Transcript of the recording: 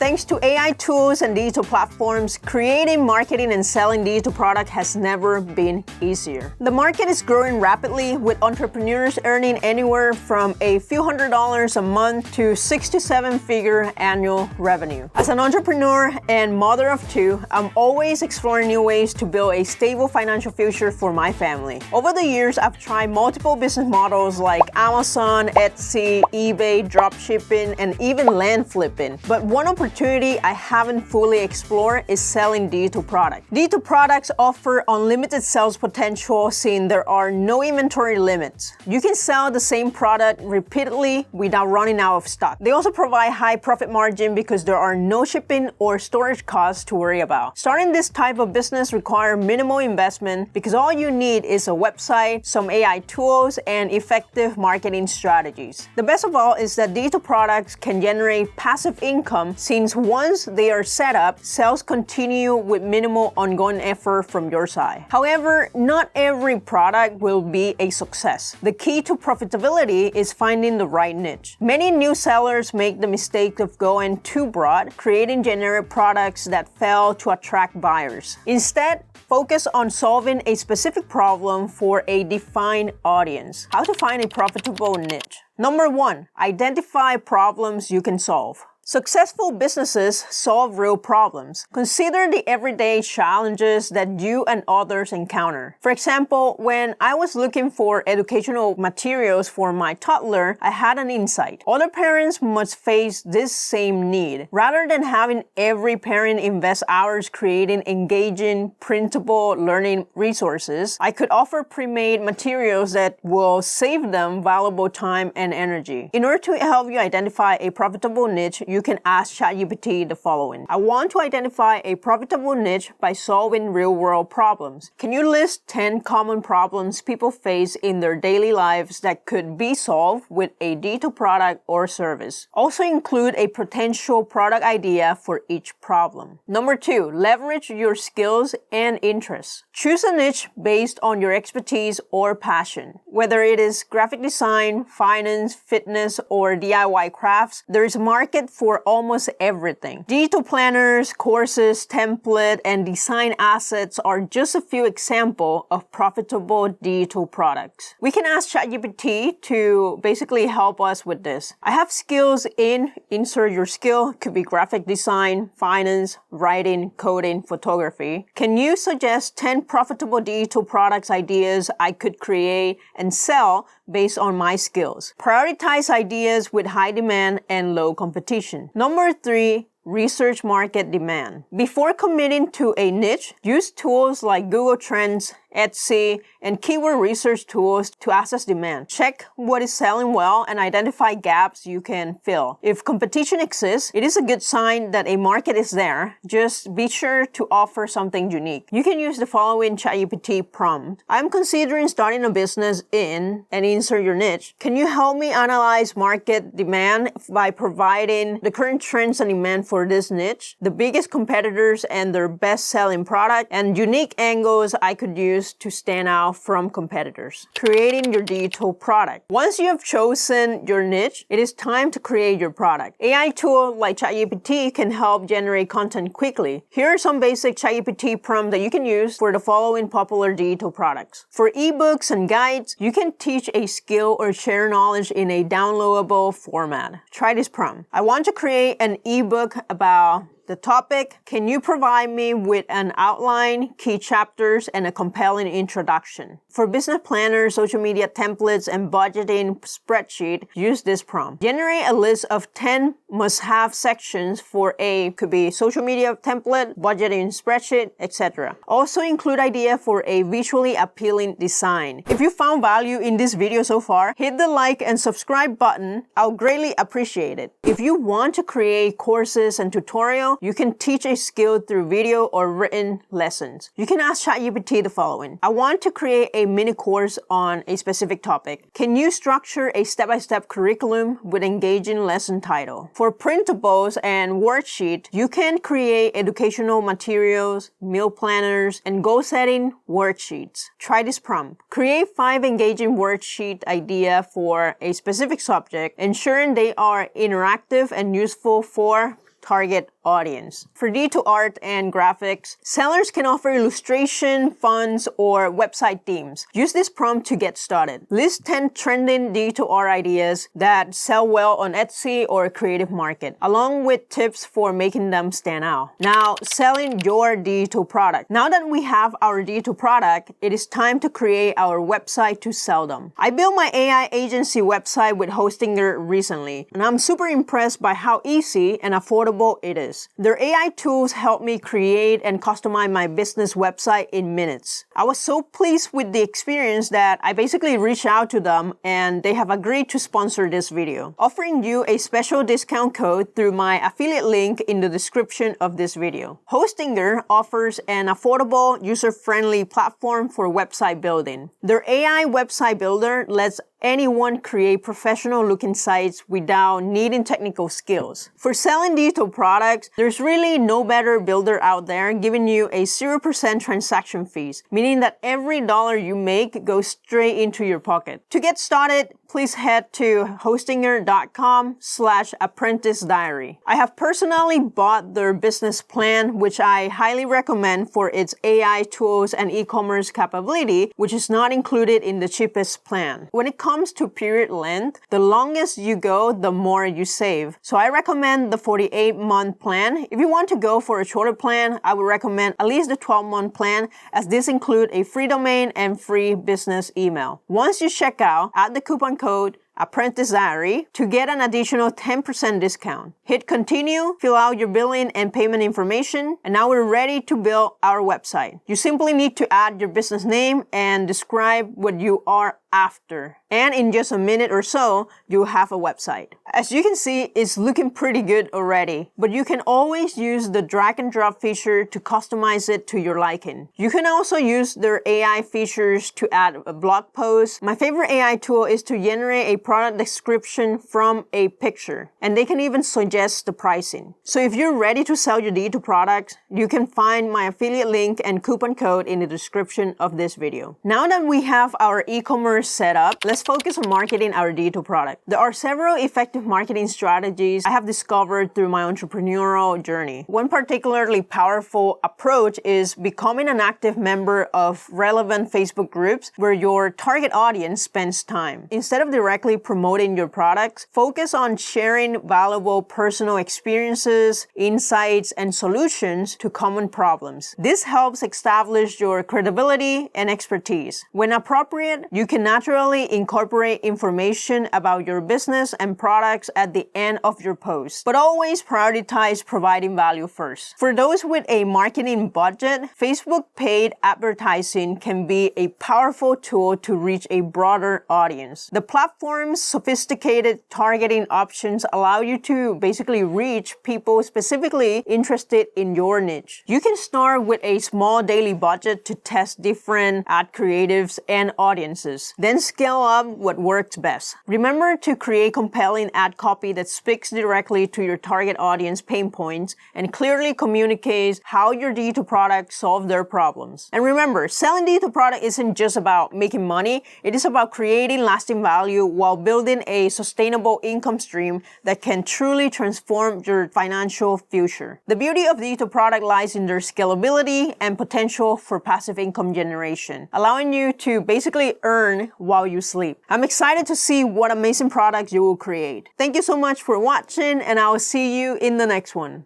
Thanks to AI tools and digital platforms, creating, marketing, and selling digital product has never been easier. The market is growing rapidly, with entrepreneurs earning anywhere from a few $100s a month to 6 to 7-figure annual revenue. As an entrepreneur and mother of two, I'm always exploring new ways to build a stable financial future for my family. Over the years, I've tried multiple business models like Amazon, Etsy, eBay, dropshipping, and even land flipping. But one opportunity I haven't fully explored is selling digital products. Digital products offer unlimited sales potential since there are no inventory limits. You can sell the same product repeatedly without running out of stock. They also provide high profit margin because there are no shipping or storage costs to worry about. Starting this type of business requires minimal investment because all you need is a website, some AI tools, and effective marketing strategies. The best of all is that digital products can generate passive income since once they are set up, sales continue with minimal ongoing effort from your side. However, not every product will be a success. The key to profitability is finding the right niche. Many new sellers make the mistake of going too broad, creating generic products that fail to attract buyers. Instead, focus on solving a specific problem for a defined audience. How to find a profitable niche? Number 1, identify problems you can solve. Successful businesses solve real problems. Consider the everyday challenges that you and others encounter. For example, when I was looking for educational materials for my toddler, I had an insight. Other parents must face this same need. Rather than having every parent invest hours creating engaging, printable learning resources, I could offer pre-made materials that will save them valuable time and energy. In order to help you identify a profitable niche, you can ask ChatGPT the following. I want to identify a profitable niche by solving real-world problems. Can you list 10 common problems people face in their daily lives that could be solved with a digital product or service? Also include a potential product idea for each problem. Number 2, leverage your skills and interests. Choose a niche based on your expertise or passion. Whether it is graphic design, finance, fitness, or DIY crafts, there is a market for almost everything. Digital planners, courses, template, and design assets are just a few examples of profitable digital products. We can ask ChatGPT to basically help us with this. I have skills in, insert your skill, could be graphic design, finance, writing, coding, photography. Can you suggest 10 profitable digital products ideas I could create and sell based on my skills? Prioritize ideas with high demand and low competition. Number 3, research market demand. Before committing to a niche, use tools like Google Trends, Etsy, and keyword research tools to assess demand. Check what is selling well and identify gaps you can fill. If competition exists, it is a good sign that a market is there. Just be sure to offer something unique. You can use the following ChatGPT prompt. I'm considering starting a business in, and insert your niche. Can you help me analyze market demand by providing the current trends and demand for this niche, the biggest competitors and their best-selling product, and unique angles I could use to stand out from competitors. Creating your digital product. Once you have chosen your niche, it is time to create your product. AI tools like ChatGPT can help generate content quickly. Here are some basic ChatGPT prompts that you can use for the following popular digital products. For ebooks and guides, you can teach a skill or share knowledge in a downloadable format. Try this prompt. I want to create an ebook about the topic. Can you provide me with an outline, key chapters, and a compelling introduction? For business planners, social media templates, and budgeting spreadsheet, use this prompt. Generate a list of 10 must-have sections for could be social media template, budgeting spreadsheet, etc. Also include idea for a visually appealing design. If you found value in this video so far, hit the like and subscribe button. I'll greatly appreciate it. If you want to create courses and tutorials, you can teach a skill through video or written lessons. You can ask ChatGPT the following. I want to create a mini course on a specific topic. Can you structure a step-by-step curriculum with engaging lesson title? For printables and worksheet, you can create educational materials, meal planners, and goal-setting worksheets. Try this prompt. Create 5 engaging worksheet idea for a specific subject, ensuring they are interactive and useful for target audience. For D2 art and graphics, sellers can offer illustration, fonts, or website themes. Use this prompt to get started. List 10 trending D2 art ideas that sell well on Etsy or Creative Market, along with tips for making them stand out. Now, selling your D2 product. Now that we have our D2 product, it is time to create our website to sell them. I built my AI agency website with Hostinger recently, and I'm super impressed by how easy and affordable it is. Their AI tools help me create and customize my business website in minutes. I was so pleased with the experience that I basically reached out to them and they have agreed to sponsor this video, offering you a special discount code through my affiliate link in the description of this video. Hostinger offers an affordable, user-friendly platform for website building. Their AI website builder lets anyone create professional-looking sites without needing technical skills. For selling digital products, there's really no better builder out there giving you a 0% transaction fees, meaning that every dollar you make goes straight into your pocket. To get started, please head to hostinger.com/ApprenticeDiary. I have personally bought their business plan, which I highly recommend for its AI tools and e-commerce capability, which is not included in the cheapest plan. When it comes to period length, the longest you go, the more you save. So I recommend the 48-month plan. If you want to go for a shorter plan, I would recommend at least the 12-month plan, as this includes a free domain and free business email. Once you check out, add the coupon code ApprenticeDiary to get an additional 10% discount. Hit continue, fill out your billing and payment information, and now we're ready to build our website. You simply need to add your business name and describe what you are after. And in just a minute or so, you'll have a website. As you can see, it's looking pretty good already, but you can always use the drag and drop feature to customize it to your liking. You can also use their AI features to add a blog post. My favorite AI tool is to generate a product description from a picture, and they can even suggest the pricing. So if you're ready to sell your D2 products, you can find my affiliate link and coupon code in the description of this video. Now that we have our e-commerce set up, let's focus on marketing our D2 product. There are several effective marketing strategies I have discovered through my entrepreneurial journey. One particularly powerful approach is becoming an active member of relevant Facebook groups where your target audience spends time. Instead of directly promoting your products, focus on sharing valuable personal experiences, insights, and solutions to common problems. This helps establish your credibility and expertise. When appropriate, you can naturally incorporate information about your business and products at the end of your post, but always prioritize providing value first. For those with a marketing budget, Facebook paid advertising can be a powerful tool to reach a broader audience. The platform's sophisticated targeting options allow you to basically reach people specifically interested in your niche. You can start with a small daily budget to test different ad creatives and audiences, then scale up what works best. Remember to create compelling ad copy that speaks directly to your target audience pain points and clearly communicates how your D2 product solves their problems. And remember, selling D2 product isn't just about making money, it is about creating lasting value while building a sustainable income stream that can truly transform your financial future. The beauty of D2 product lies in their scalability and potential for passive income generation, allowing you to basically earn while you sleep. I'm excited to see what amazing products you will create. Thank you so much for watching, and I will see you in the next one.